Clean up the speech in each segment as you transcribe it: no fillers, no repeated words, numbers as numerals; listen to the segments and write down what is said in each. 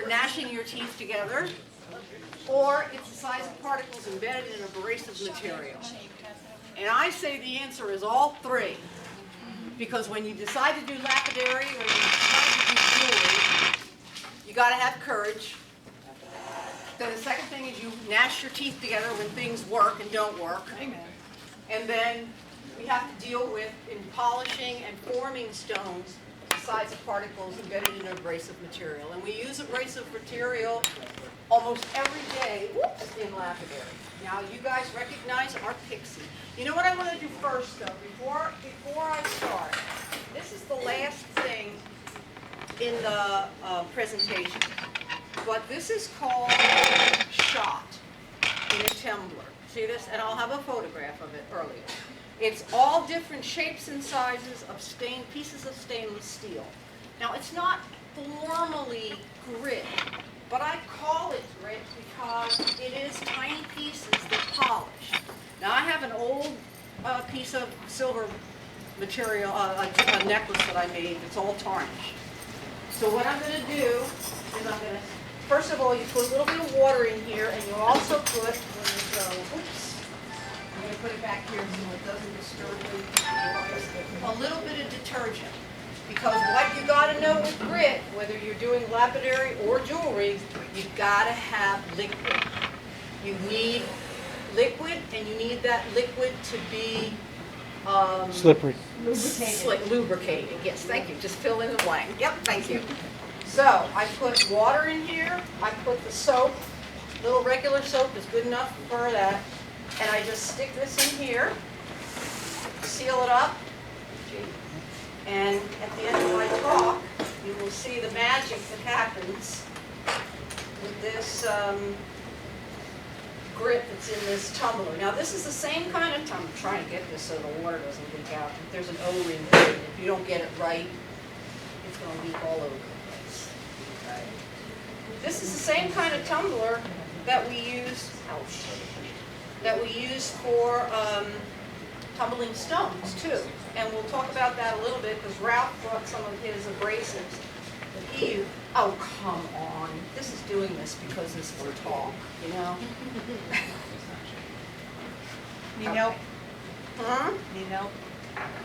gnashing your teeth together, or it's the size of particles embedded in abrasive material. And I say the answer is all three. Because when you decide to do lapidary or you decide to do jewelry, you got to have courage. Then the second thing is you gnash your teeth together when things work and don't work. Amen. And then we have to deal with, in polishing and forming stones, the size of particles embedded in abrasive material. And we use abrasive material almost every day in lapidary. Now, you guys recognize our pixie. You know what I want to do first, though, before I start? This is the last thing in the presentation. But this is called shot in a tumbler. See this? And I'll have a photograph of it earlier. It's all different shapes and sizes of pieces of stainless steel. Now, it's not formally grit, but I call it grit because it is tiny pieces that polish. Now, I have an old piece of silver material, a necklace that I made. It's all tarnished. So what I'm going to do is I'm going to, first of all, you put a little bit of water in here, and you also put, oops, I'm going to put it back here so it doesn't disturb me, a little bit of detergent. Because what you got to know with grit, whether you're doing lapidary or jewelry, you've got to have liquid. You need liquid, and you need that liquid to be slippery. Lubricating. Yes, thank you. Just fill in the blank. Yep, thank you. So I put water in here. I put the soap. Little regular soap is good enough for that. And I just stick this in here, seal it up, and at the end of my talk, you will see the magic that happens with this grit that's in this tumbler. Now, this is the same kind of tumbler. I'm trying to get this so the water doesn't leak out. There's an O-ring here. If you don't get it right, it's going to leak all over the place. Okay. This is the same kind of tumbler that we use. For tumbling stones too, and we'll talk about that a little bit because Ralph brought some of his abrasives that he used. Oh, come on! This is doing this because this is a talk, you know. Need help? Huh? Need help?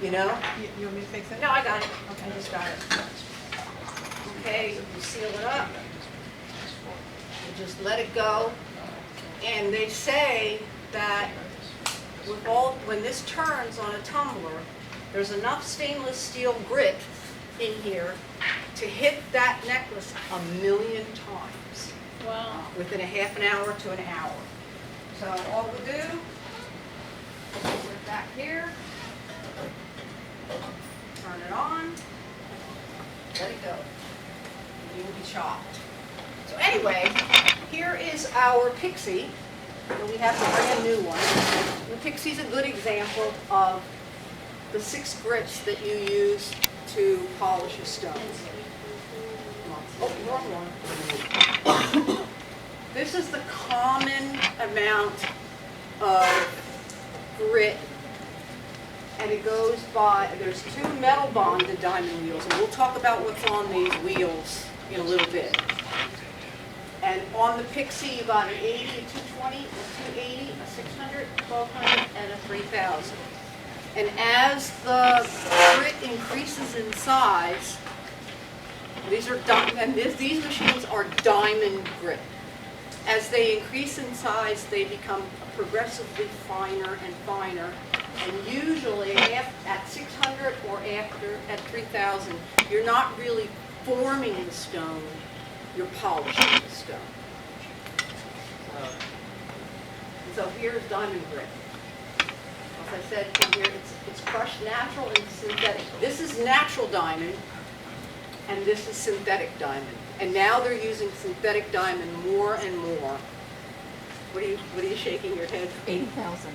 You know? You want me to fix it? No, I got it. Okay, I just got it. Okay, you seal it up. You just let it go, and they say that when this turns on a tumbler, there's enough stainless steel grit in here to hit that necklace 1,000,000 times. Wow. Within a half an hour to an hour. So all we'll do, put it back here, turn it on, let it go. You will be shocked. So anyway, here is our pixie. And we have a brand new one. The pixie's a good example of the 6 grits that you use to polish a stone. Oh, wrong one. This is the common amount of grit, and it goes by, there's 2 metal bonded diamond wheels, and we'll talk about what's on these wheels in a little bit. And on the pixie, you got an 80, a 220, a 280, a 600, 1200, and a 3000. And as the grit increases in size, these machines are diamond grit. As they increase in size, they become progressively finer and finer. And usually, at 600 or after, at 3000, you're not really forming the stone. You're polishing the stone. So here's diamond grit. As I said here, it's crushed natural and synthetic. This is natural diamond, and this is synthetic diamond. And now they're using synthetic diamond more and more. What are you shaking your head? 80,000.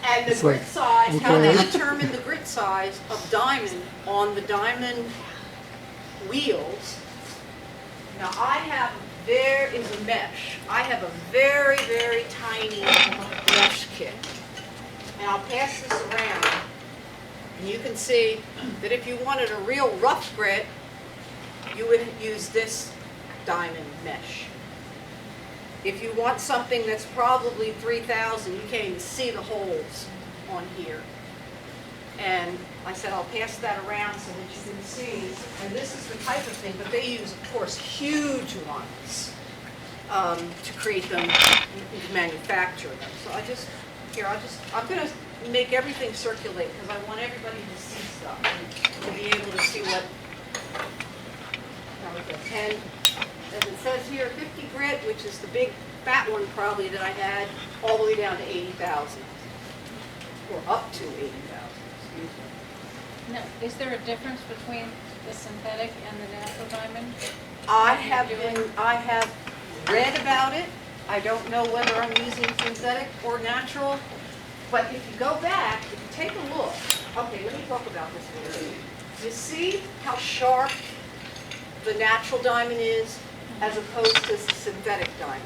And the grit size, how they determine the grit size of diamond on the diamond wheels. Now there is a mesh. I have a very, very tiny mesh kit. And I'll pass this around. And you can see that if you wanted a real rough grit, you would use this diamond mesh. If you want something that's probably 3,000, you can't even see the holes on here. And I said I'll pass that around so that you can see. And this is the type of thing, but they use, of course, huge ones to create them, to manufacture them. So I'm going to make everything circulate because I want everybody to see stuff and to be able to see what. And as it says here, 50 grit, which is the big fat one probably that I had, all the way down to 80,000, or up to 80,000. Excuse me. Now, is there a difference between the synthetic and the natural diamond? I have read about it. I don't know whether I'm using synthetic or natural, but if you go back, if you take a look, okay, let me talk about this a little bit. You see how sharp the natural diamond is as opposed to the synthetic diamond.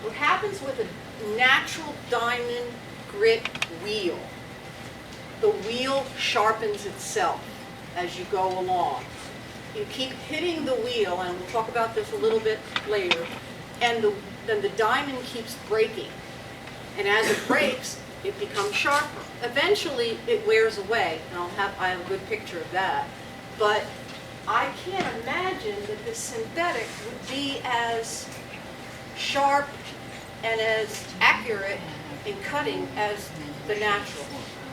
What happens with a natural diamond grit wheel, the wheel sharpens itself as you go along. You keep hitting the wheel, and we'll talk about this a little bit later, and then the diamond keeps breaking. And as it breaks, it becomes sharper. Eventually, it wears away, and I have a good picture of that. But I can't imagine that the synthetic would be as sharp and as accurate in cutting as the natural.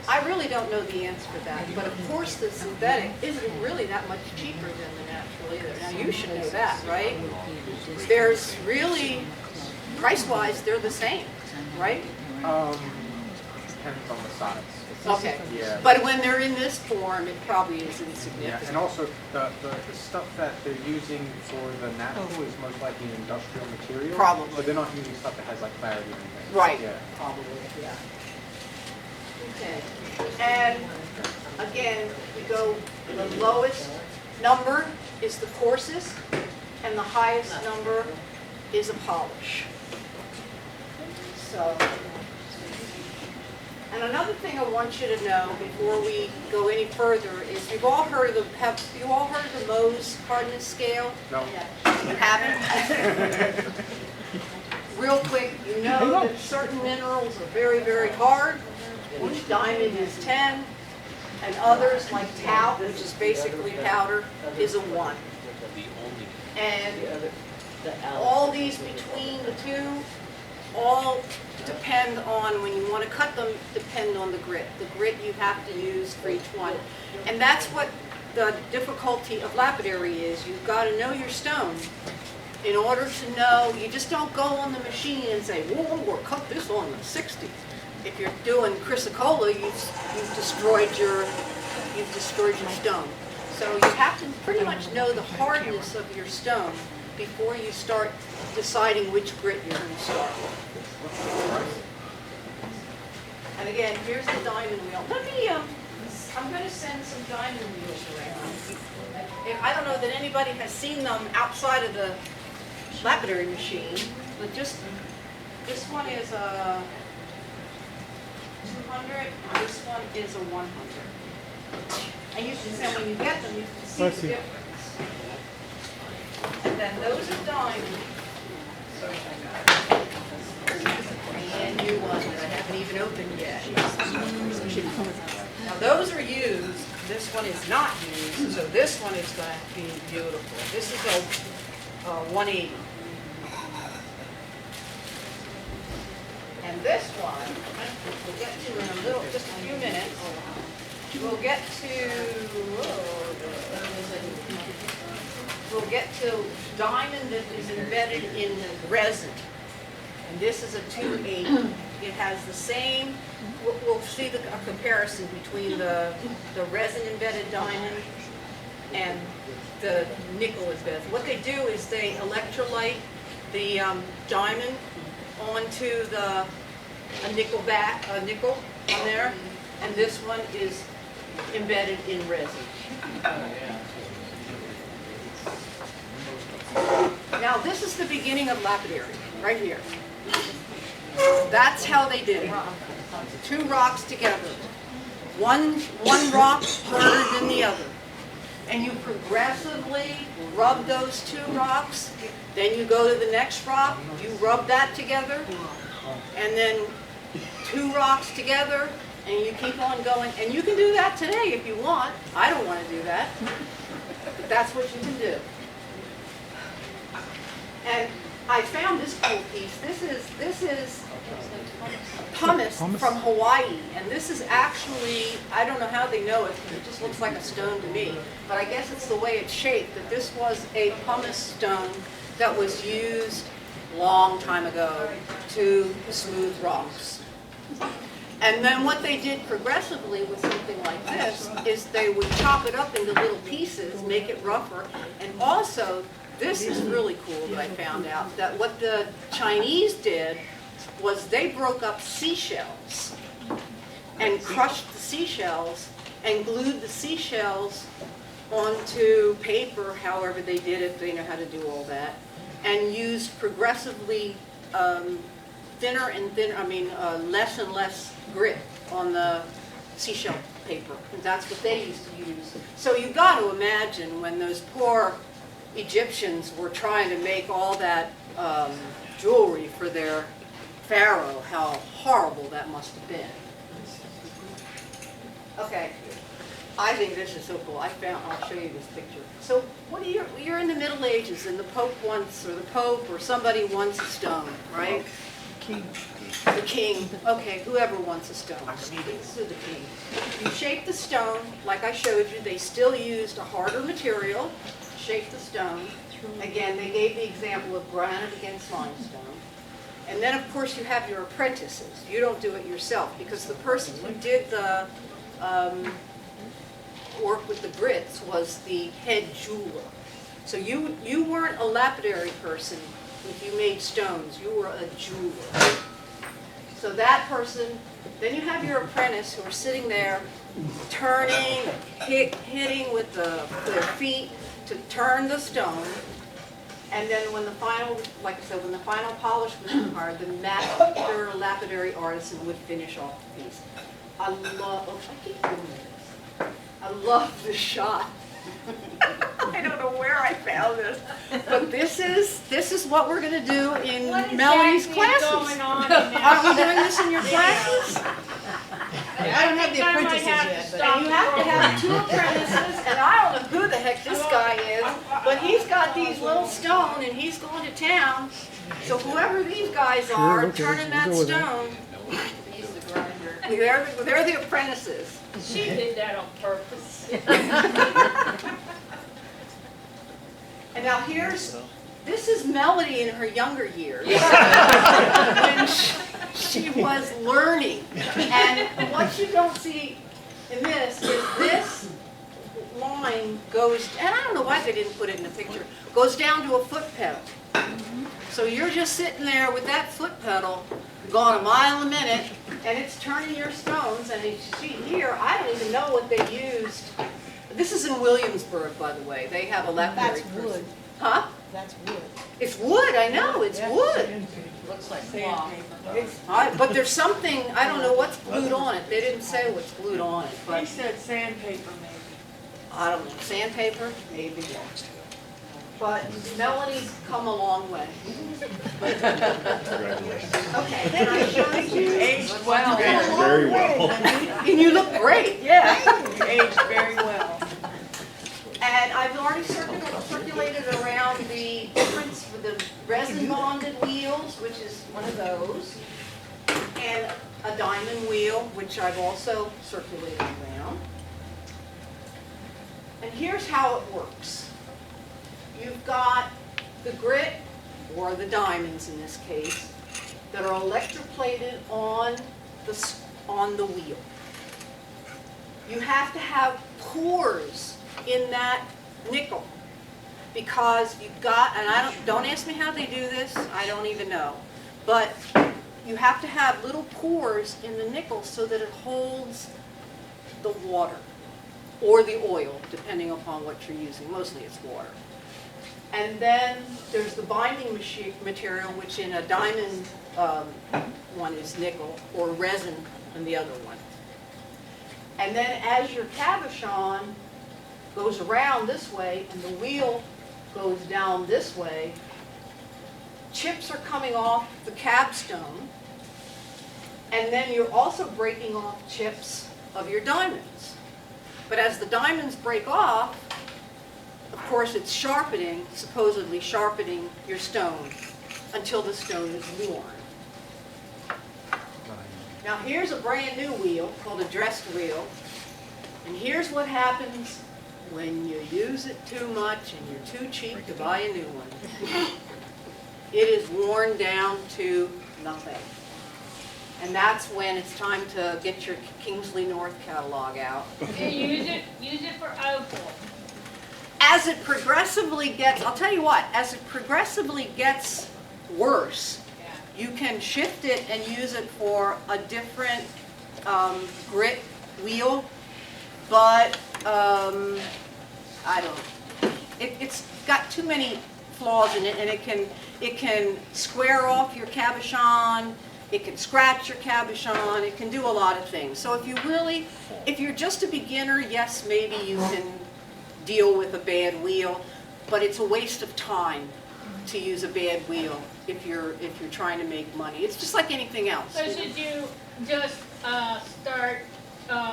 I really don't know the answer to that, but of course the synthetic isn't really that much cheaper than the natural either. Now you should know that, right? There's really, price-wise, they're the same, right? Depends on the size. Okay. Yeah. But when they're in this form, it probably is Yeah, insignificant. and also the stuff that they're using for the natural is most likely industrial material. Probably. So they're not using stuff that has like clarity or anything. Right. Yeah. Probably, yeah. Okay. And again, we go, the lowest number is the coarsest, and the highest number is a polish. So, and another thing I want you to know before we go any further is you've all heard of have you all heard of the Mohs hardness scale? No. You haven't? Real quick, you know that certain minerals are very, very hard. Each diamond is 10, and others like talc, which is basically powder, is a 1. And all these between the two all depend on, when you want to cut them, depend on the grit. The grit you have to use for each one. And that's what the difficulty of lapidary is. You've got to know your stone in order to know. You just don't go on the machine and say, well, I'm going to cut this on the 60. If you're doing chrysocolla, you've destroyed your stone. So you have to pretty much know the hardness of your stone before you start deciding which grit you're going to start with. And again, here's the diamond wheel. Let me, I'm going to send some diamond wheels around. I don't know that anybody has seen them outside of the lapidary machine, but just, this one is a 200, and this one is a 100. And you can see, when you get them, you can see the difference. And then those are diamond. And new ones that I haven't even opened yet. Now those are used. This one is not used, so this one is going to be beautiful. This is a 180. And this one, we'll get to in a little, just a few minutes. We'll get to diamond that is embedded in the resin. And this is a 280. It has the same, we'll see a comparison between the resin embedded diamond and the nickel embedded. What they do is they electrolyte the diamond onto a nickel on there, and this one is embedded in resin. Now this is the beginning of lapidary, right here. That's how they did it. Two rocks together. One rock harder than the other. and you progressively rub those two rocks. Then you go to the next rock, you rub that together, and then two rocks together, and you keep on going. And you can do that today if you want. I don't want to do that, but that's what you can do. And I found this cool piece. This is pumice from Hawaii, and this is actually, I don't know how they know it, because it just looks like a stone to me, but I guess it's the way it's shaped, that this was a pumice stone that was used long time ago to smooth rocks. And then what they did progressively with something like this is they would chop it up into little pieces, make it rougher, and also, this is really cool that I found out, that what the Chinese did was they broke up seashells and crushed the seashells and glued the seashells onto paper, however they did it, they know how to do all that, and used progressively thinner and thinner, less and less grit on the seashell paper. And that's what they used to use. So you've got to imagine when those poor Egyptians were trying to make all that jewelry for their pharaoh, how horrible that must have been. Okay, I think this is so cool. I'll show you this picture. So what do you're in the Middle Ages, and the Pope wants, or the Pope or somebody wants a stone, right? King. The king, okay, whoever wants a stone. Speaks to the king. You shape the stone, like I showed you, they still used a harder material, shape the stone. Again, they gave the example of granite against limestone. And then, of course, you have your apprentices. You don't do it yourself, because the person who did the work with the grits was the head jeweler. So you weren't a lapidary person if you made stones. You were a jeweler. So that person, then you have your apprentice who are sitting there turning, hitting with their feet to turn the stone. And then when the final, like I said, when the final polish was required, the master lapidary artisan would finish off the piece. I keep doing this. I love this shot. I don't know where I found this, but this is what we're going to do in Melanie's classes. Are we doing this in your classes? I don't have the apprentices yet, but And you have to have two apprentices, and I don't know who the heck this guy is, but he's got these little stone, and he's going to town. So whoever these guys are, okay, turning that we'll go with stone, He's the grinder. they're the apprentices. She did that on purpose. And now this is Melody in her younger years, when she was learning. And what you don't see in this is this line goes, and I don't know why they didn't put it in the picture, goes down to a foot pedal. So you're just sitting there with that foot pedal going a mile a minute, and it's turning your stones. And as you see here, I don't even know what they used. This is in Williamsburg, by the way. They have a lapidary That's person. wood. Huh? That's wood. It's wood, I know, it's wood. Looks like cloth. But there's something, I don't know what's glued on it. They didn't say what's glued on it, He but said sandpaper maybe. I don't know, sandpaper, maybe. But Melanie's come a long way. Okay, then I showed you. Aged well. Very well. And you look great, yeah. You aged very well. And I've already circulated around the difference for the resin bonded wheels, which is one of those, and a diamond wheel, which I've also circulated around. And here's how it works. You've got the grit, or the diamonds in this case, that are electroplated on the wheel. You have to have pores in that nickel, because you've got, and don't ask me how they do this, I don't even know, but you have to have little pores in the nickel so that it holds the water or the oil, depending upon what you're using. Mostly it's water. And then there's the binding material, which in a diamond one is nickel, or resin in the other one. And then as your cabochon goes around this way and the wheel goes down this way, chips are coming off the capstone, and then you're also breaking off chips of your diamonds. But as the diamonds break off, of course it's sharpening, supposedly sharpening your stone until the stone is worn. Now here's a brand new wheel called a dressed wheel, and here's what happens when you use it too much and you're too cheap to buy a new one. It is worn down to nothing. And that's when it's time to get your Kingsley North catalog out. Use it for opal. As it progressively gets, I'll tell you what, as it progressively gets worse, you can shift it and use it for a different grit wheel, but I don't know. It's got too many flaws in it, and it can square off your cabochon, it can scratch your cabochon, it can do a lot of things. So if you're just a beginner, yes, maybe you can deal with a bad wheel, but it's a waste of time to use a bad wheel if you're trying to make money. It's just like anything else. So should you just start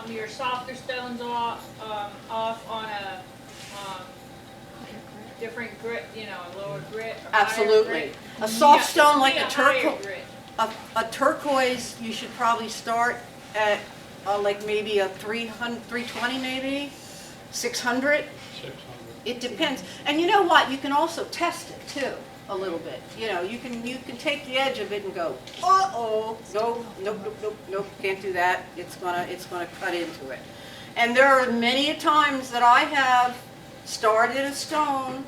your softer stones off on a different grit, a lower grit? Or Absolutely. higher grit? A soft stone like Yeah, a higher turquoise. grit. A turquoise, you should probably start at like maybe a 320 maybe, 600. It depends. And you know what? You can also test it too a little bit. You can take the edge of it and go, uh-oh, nope, can't do that. It's gonna cut into it. And there are many times that I have started a stone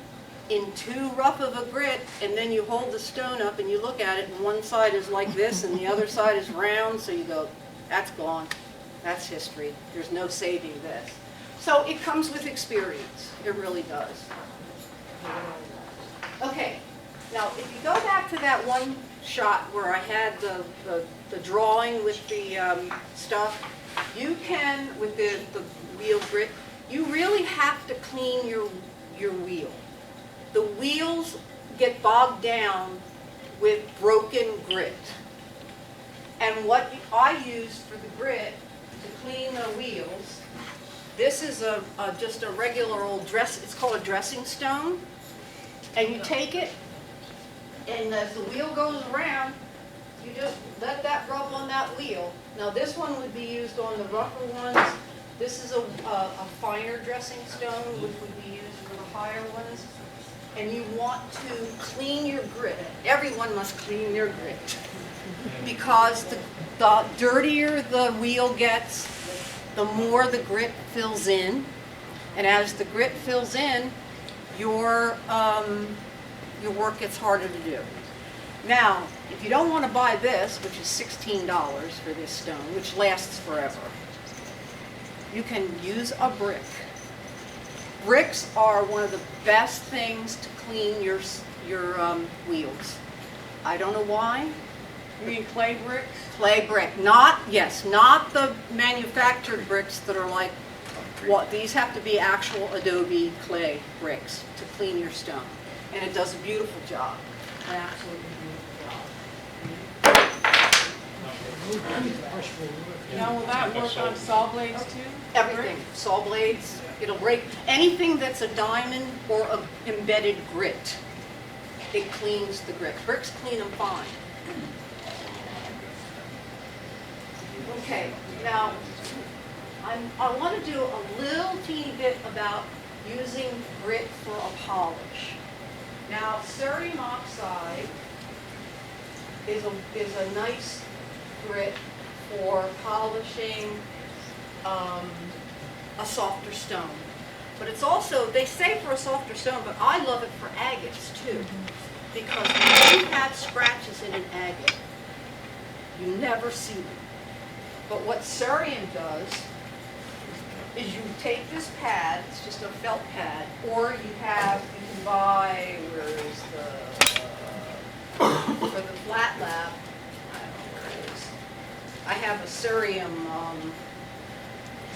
in too rough of a grit, and then you hold the stone up and you look at it, and one side is like this and the other side is round, so you go, that's gone. That's history. There's no saving this. So it comes with experience. It really does. Okay, now if you go back to that one shot where I had the drawing with the stuff, you can, with the wheel grit, you really have to clean your wheel. The wheels get bogged down with broken grit. And what I use for the grit to clean the wheels, this is just a regular old it's called a dressing stone. And you take it, and as the wheel goes around, you just let that rub on that wheel. Now this one would be used on the rougher ones. This is a finer dressing stone, which would be used for the higher ones. And you want to clean your grit. Everyone must clean their grit. Because the dirtier the wheel gets, the more the grit fills in. And as the grit fills in, your work gets harder to do. Now, if you don't want to buy this, which is $16 for this stone, which lasts forever, you can use a brick. Bricks are one of the best things to clean your wheels. I don't know why. You mean clay bricks? Clay brick, not the manufactured bricks that are like what these have to be actual Adobe clay bricks to clean your stone, and it does a beautiful job, an absolutely beautiful job. Now, will that work on saw blades too? Everything, saw blades, it'll break anything that's a diamond or a embedded grit. It cleans the grit. Bricks clean them fine. Okay, now I want to do a little teeny bit about using grit for a polish. Now, cerium oxide is a nice grit for polishing a softer stone. But it's also, they say for a softer stone, but I love it for agates too. Because when you have scratches in an agate, you never see them. But what cerium does is you take this pad, it's just a felt pad, or you can buy, where is for the flat lap, I don't know where it is. I have a cerium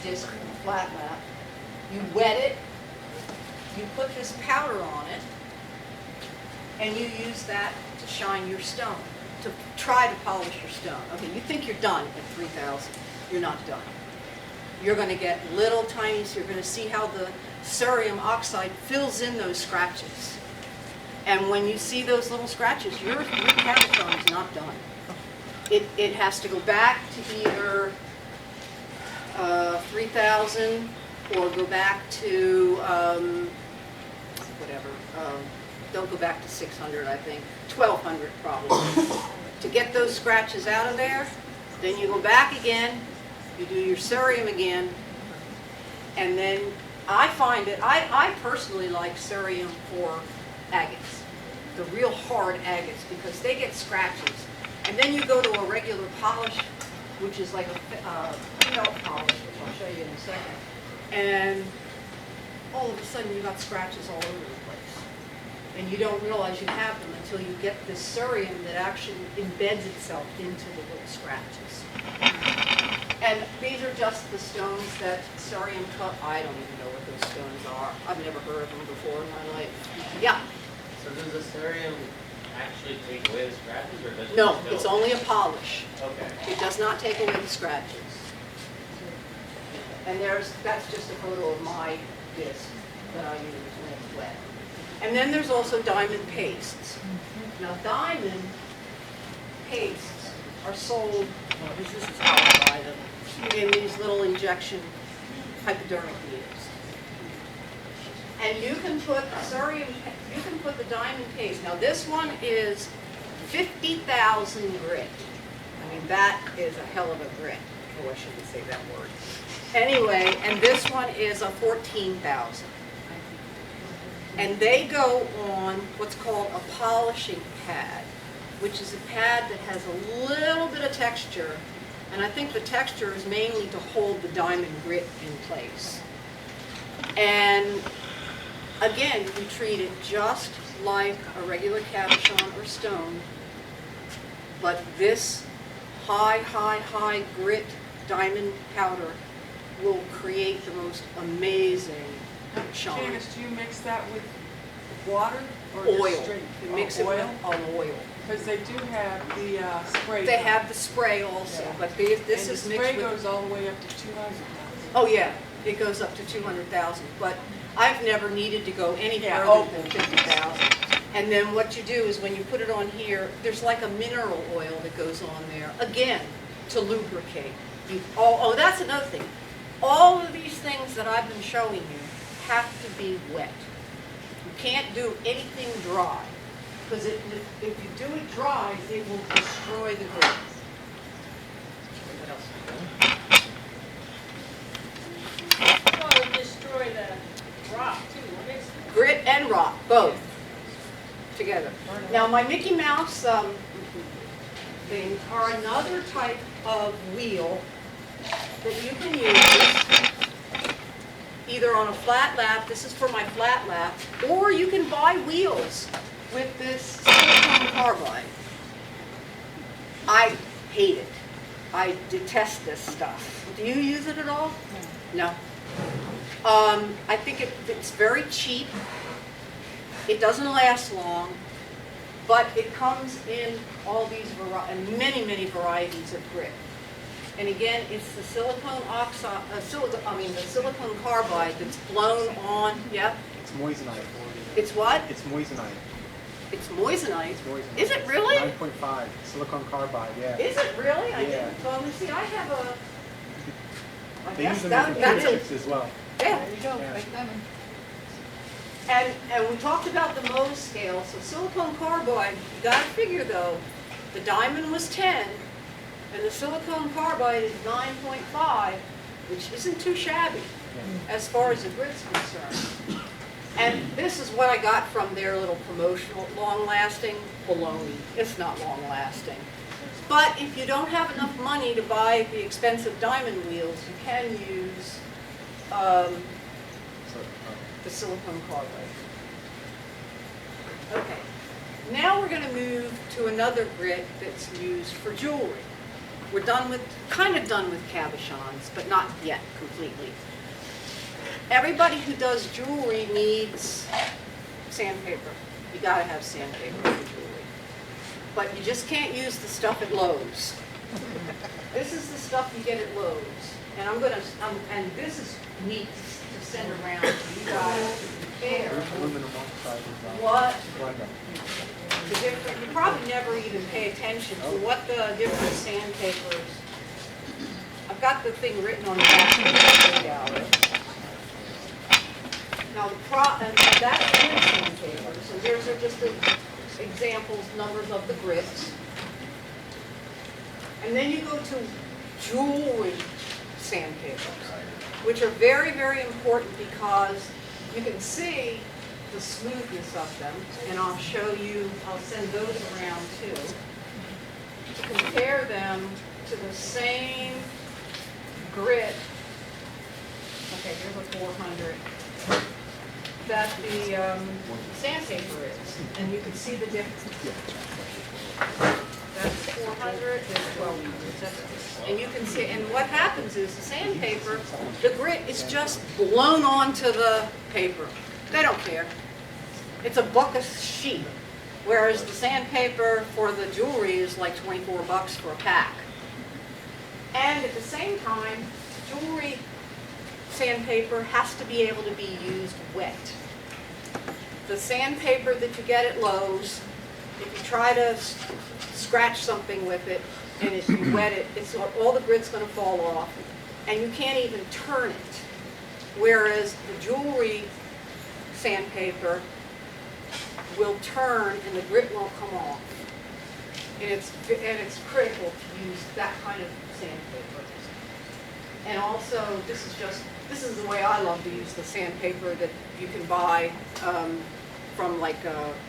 disc for the flat lap. You wet it you put this powder on it, and you use that to shine your stone, to try to polish your stone. Okay, you think you're done at 3,000. You're not done. You're going to get little tiny, so you're going to see how the cerium oxide fills in those scratches. And when you see those little scratches, your cabochon is not done. It has to go back to either 3,000 or go back to whatever. Don't go back to 600, I think. 1,200 probably. To get those scratches out of there, then you go back again, you do your cerium again, and then I find it, I personally like cerium for agates, the real hard agates, because they get scratches. And then you go to a regular polish, which is like a felt polish, which I'll show you in a second, and all of a sudden you got scratches all over the place. And you don't realize you have them until you get this cerium that actually embeds itself into the little scratches. And these are just the stones that cerium cut. I don't even know what those stones are. I've never heard of them before in my life. Yeah. So does the cerium actually take away the scratches, or does it? No, still? it's only a polish. Okay. It does not take away the scratches. And that's just a photo of my disc that I use when it's wet. And then there's also diamond pastes. Now diamond pastes are sold, well, this is how I buy them, in these little injection hypodermic needles. And you can put cerium, you can put the diamond paste. Now this one is 50,000 grit. I mean, that is a hell of a grit. Oh, I shouldn't say that word. Anyway, and this one is a 14,000. And they go on what's called a polishing pad, which is a pad that has a little bit of texture. And I think the texture is mainly to hold the diamond grit in place. And again, we treat it just like a regular cabochon or stone, but this high grit diamond powder will create the most amazing shine. Janice, do you mix that with water or Oil. just straight? You mix it with oil. Because they do have the spray. They have the spray also, Yeah. but this is And mixed the spray with... goes all the way up to 200,000. Oh, yeah, it goes up to 200,000, but I've never needed to go any Yeah, further than 50,000. And then what you do is when you put it on here, there's like a mineral oil that goes on there, again, to lubricate. That's another thing. All of these things that I've been showing you have to be wet. You can't do anything dry, because if you do it dry, it will destroy the grit. What else? Well, it would destroy the rock too, wouldn't it? Grit and rock, both together. Now, my Mickey Mouse things are another type of wheel that you can use either on a flat lap, this is for my flat lap, or you can buy wheels with this silicone carbide. I hate it. I detest this stuff. Do you use it at all? No. I think it's very cheap. It doesn't last long, but it comes in all these many varieties of grit. And again, it's the silicone oxide, the silicone carbide that's blown on. Yeah. It's moissanite. It's what? It's moissanite. It's moissanite. It's moissanite. Is it really? 9.5 silicone carbide. Yeah. Is it really? I Yeah. didn't. Well, let me see. I have a. I They guess use them that, in that's computer it. chips as well. Yeah. There you go, Yeah. make them. And we talked about the Mohs scale. So silicone carbide. You got to figure though, the diamond was 10, and the silicone carbide is 9.5, which isn't too shabby as far as the grit's concerned. And this is what I got from their little promotional long-lasting baloney. It's not long-lasting. But if you don't have enough money to buy the expensive diamond wheels, you can use the silicone carbide. Okay. Now we're going to move to another grit that's used for jewelry. We're kind of done with cabochons, but not yet completely. everybody who does jewelry needs sandpaper. You gotta have sandpaper for jewelry. But you just can't use the stuff at Lowe's. This is the stuff you get at Lowe's. And and this is neat to send around to you guys to compare Aluminum oxide is, what blender. the different, you probably never even pay attention to what the different sandpapers. I've got the thing written on the back of the gallery. Now and that's grit sandpaper. So here's are just the examples, numbers of the grits. And then you go to jewelry sandpapers, which are very, very important because you can see the smoothness of them, and I'll show you, I'll send those around too, to compare them to the same grit. Okay, here's a 400 that the sandpaper is, and you can see the difference. That's 400, that's 1200. And you can see, and what happens is the sandpaper, the grit is just blown onto the paper. They don't care. It's $1 a sheet, whereas the sandpaper for the jewelry is like 24 bucks for a pack. And at the same time, jewelry sandpaper has to be able to be used wet. The sandpaper that you get at Lowe's, if you try to scratch something with it, and if you wet it, all the grit's going to fall off, and you can't even turn it. Whereas the jewelry sandpaper will turn and the grit won't come off. And it's critical to use that kind of sandpaper. And also, this is the way I love to use the sandpaper that you can buy from like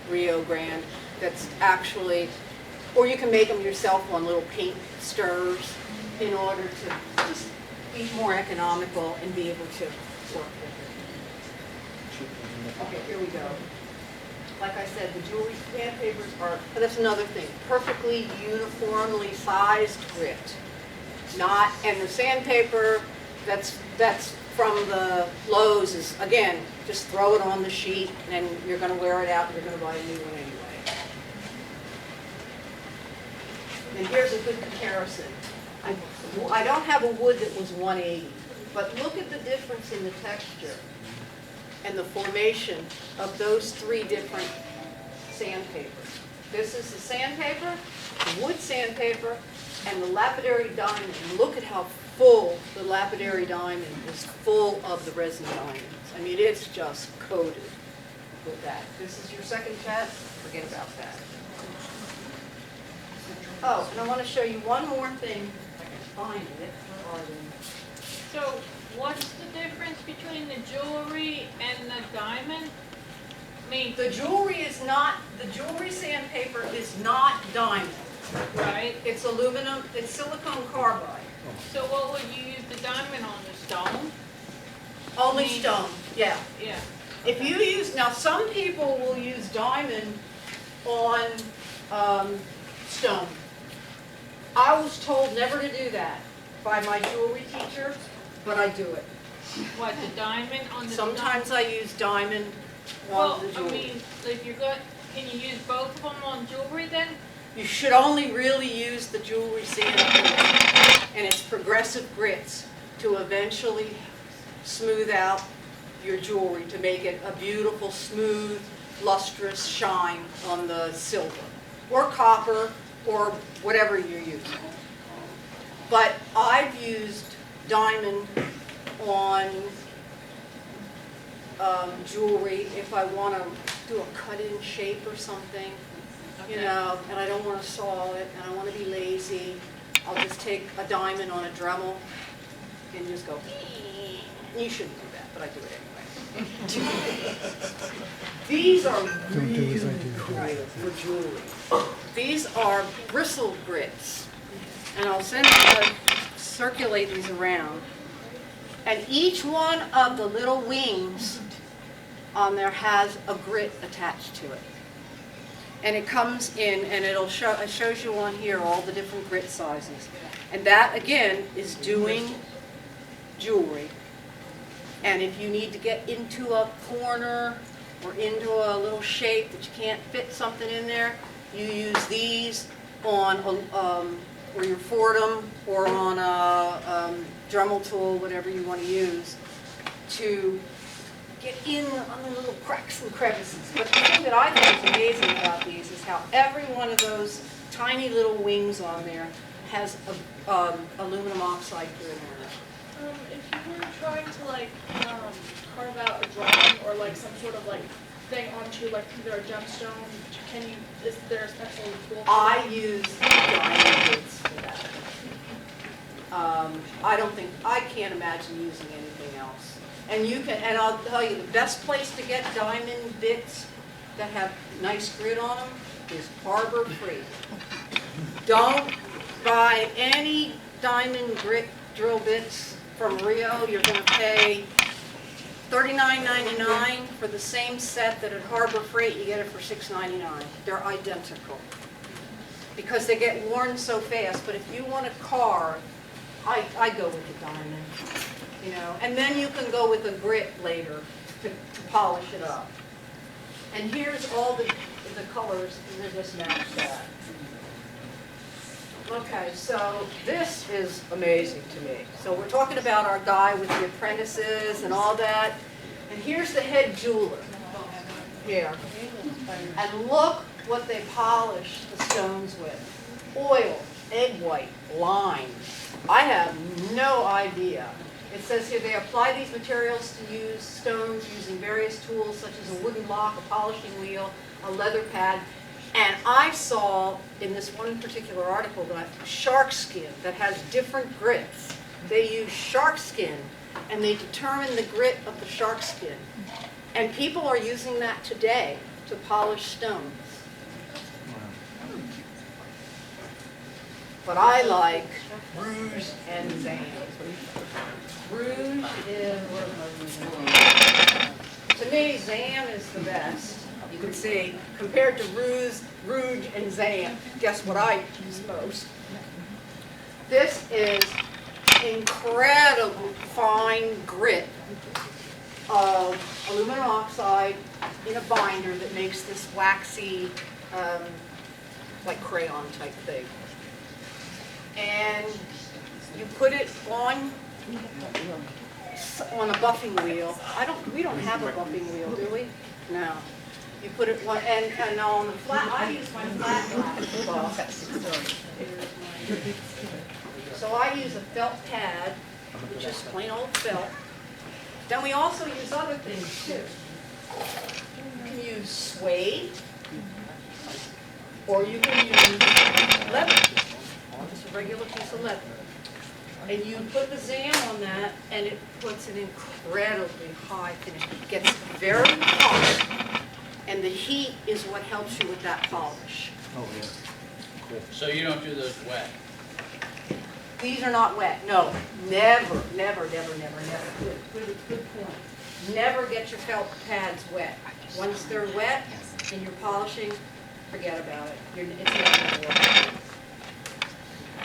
Rio Grande. That's actually, or you can make them yourself on little paint stirrers in order to just be more economical and be able to work with it. Okay, here we go. Like I said, the jewelry sandpapers are, but that's another thing, perfectly uniformly sized grit. Not, and the sandpaper that's from the Lowe's is, again, just throw it on the sheet and you're going to wear it out and you're going to buy a new one anyway. And here's a good comparison. I don't have a wood that was 180, but look at the difference in the texture and the formation of those three different sandpapers. This is the sandpaper, the wood sandpaper, and the lapidary diamond. And look at how full the lapidary diamond is, full of the resin diamonds. I mean, it's just coated with that. This is your second test, forget about that. Oh, and I want to show you one more thing, if I can find it. Where are they? So what's the difference between the jewelry and the diamond? I mean, The jewelry sandpaper is not diamond. right? It's aluminum, it's silicone carbide. So what would you use the diamond on, the stone? Only stone, yeah. Yeah. If you use, now some people will use diamond on stone. I was told never to do that by my jewelry teacher, but I do it. What, the diamond on the Sometimes I use diamond Well, on the I jewelry. mean, if you're good, can you use both of them on jewelry then? You should only really use the jewelry sandpaper and its progressive grits to eventually smooth out your jewelry to make it a beautiful, smooth, lustrous shine on the silver or copper or whatever you're using. But I've used diamond on jewelry if I want to do a cut-in shape or something. You know, and I don't want to saw it, and I want to be lazy. I'll just take a diamond on a Dremel and just go. You shouldn't do that, but I do it anyway. These are really great for jewelry. These are bristle grits, and I'll circulate these around. And each one of the little wings on there has a grit attached to it. And it comes in, and it shows you on here all the different grit sizes. And that, again, is doing jewelry. And if you need to get into a corner or into a little shape that you can't fit something in there, you use these on, or your Fordham, or on a Dremel tool, whatever you want to use, to get in on the little cracks and crevices. But the thing that I think is amazing about these is how every one of those tiny little wings on there has a, aluminum oxide grid on it. If you were trying to like carve out a drawing or like some sort of like thing onto like either a gemstone, can you? Is there a special tool? I use diamond bits for that. I can't imagine using anything else. And you can, and I'll tell you, the best place to get diamond bits that have nice grit on them is Harbor Freight. Don't buy any diamond grit drill bits from Rio. You're going to pay $39.99 for the same set that at Harbor Freight you get it for $6.99. They're identical because they get worn so fast. But if you want to carve, I go with the diamond, you know, and then you can go with a grit later to polish it up. And here's all the colors, and they just match that. Okay, so this is amazing to me. So we're talking about our guy with the apprentices and all that. And here's the head jeweler here. And look what they polish the stones with. Oil, egg white, lime. I have no idea. It says here they apply these materials to use stones using various tools such as a wooden lock, a polishing wheel, a leather pad. And I saw in this one particular article that shark skin that has different grits. They use shark skin and they determine the grit of the shark skin. And people are using that today to polish stones. But I like rouge and zam. Rouge is, what am I using? To me, zam is the best. You can see, compared to rouge and zam, guess what I use most? This is incredible fine grit of aluminum oxide in a binder that makes this waxy, like crayon type thing. And you put it on a buffing wheel. We don't have a buffing wheel, do we? No. You put it one, and on the flat, I use my flat glass buff. So I use a felt pad, which is plain old felt. Then we also use other things too. You can use suede, or you can use leather, just a regular piece of leather. And you put the zam on that, and it puts an incredibly high finish. It gets very hot, and the heat is what helps you with that polish. Oh, yeah. Cool. So you don't do those wet? These are not wet. No, never, never, never, never, never. Good point. Never get your felt pads wet. Once they're wet and you're polishing, forget about it. It's not going to work.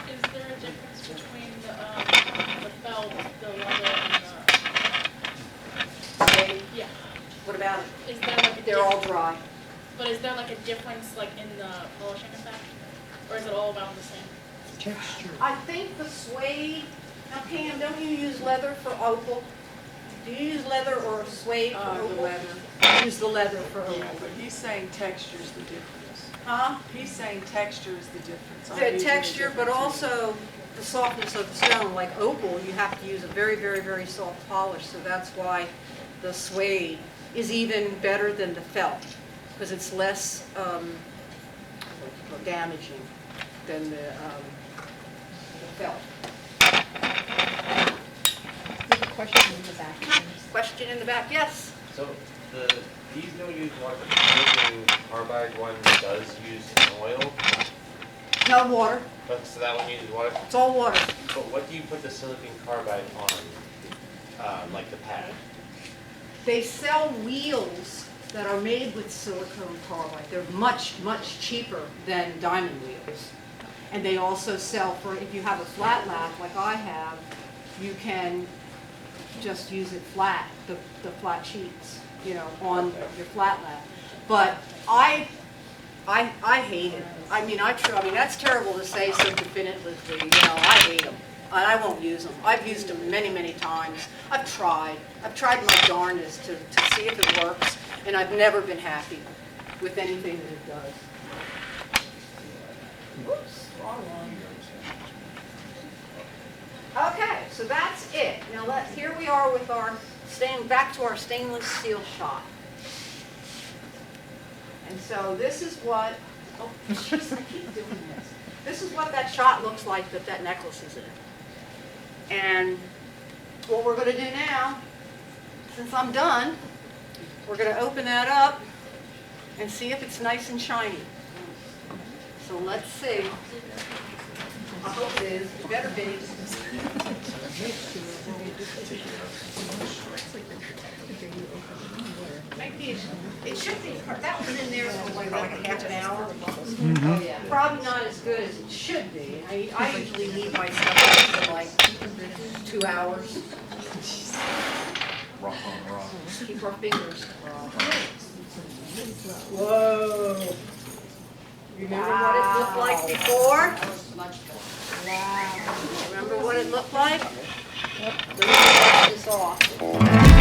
Is there a difference between the felt, the leather, and Okay, yeah? what about it? Is there like a They're all dry. But is there like a difference like in the polishing effect, or is it all about the same? Texture. I think the suede, now Pam, don't you use leather for opal? Do you use leather or suede for opal? The leather. I use the leather for Yeah, opal. but he's saying texture's the difference. Huh? He's saying texture is the difference. I'm The using a texture, but different tool. also the softness of the stone. Like opal, you have to use a very, very, very soft polish, so that's why the suede is even better than the felt, because it's less damaging than the felt. Question in the back. Question in the back? Yes? So these don't use water, but the silicon carbide one does use oil, No water. but so that one uses water. It's all water. But what do you put the silicon carbide on, like the pad? They sell wheels that are made with silicone carbide. They're much, much cheaper than diamond wheels. And they also sell for, if you have a flat lap like I have, you can just use it flat, the flat sheets, you know, on your flat lap. But I hate it. I mean, that's terrible to say so definitively, you know, I hate them. And I won't use them. I've used them many, many times. I've tried my darndest to see if it works, and I've never been happy with anything that it does. Whoops, wrong one. Okay, so that's it. Now here we are with our back to our stainless steel shot. And so this is what, oh jeez, I keep doing this. This is what that shot looks like that necklace is in. And what we're going to do now, since I'm done, we're going to open that up and see if it's nice and shiny. So let's see. I hope it is. It better be. It should be. That was in there for like a half an hour. Oh, yeah. Probably not as good as it should be. I usually leave my stuff for like 2 hours. Keep our fingers crossed. Whoa. Remember what it looked like before? Wow. Remember what it looked like? Let me wash this off.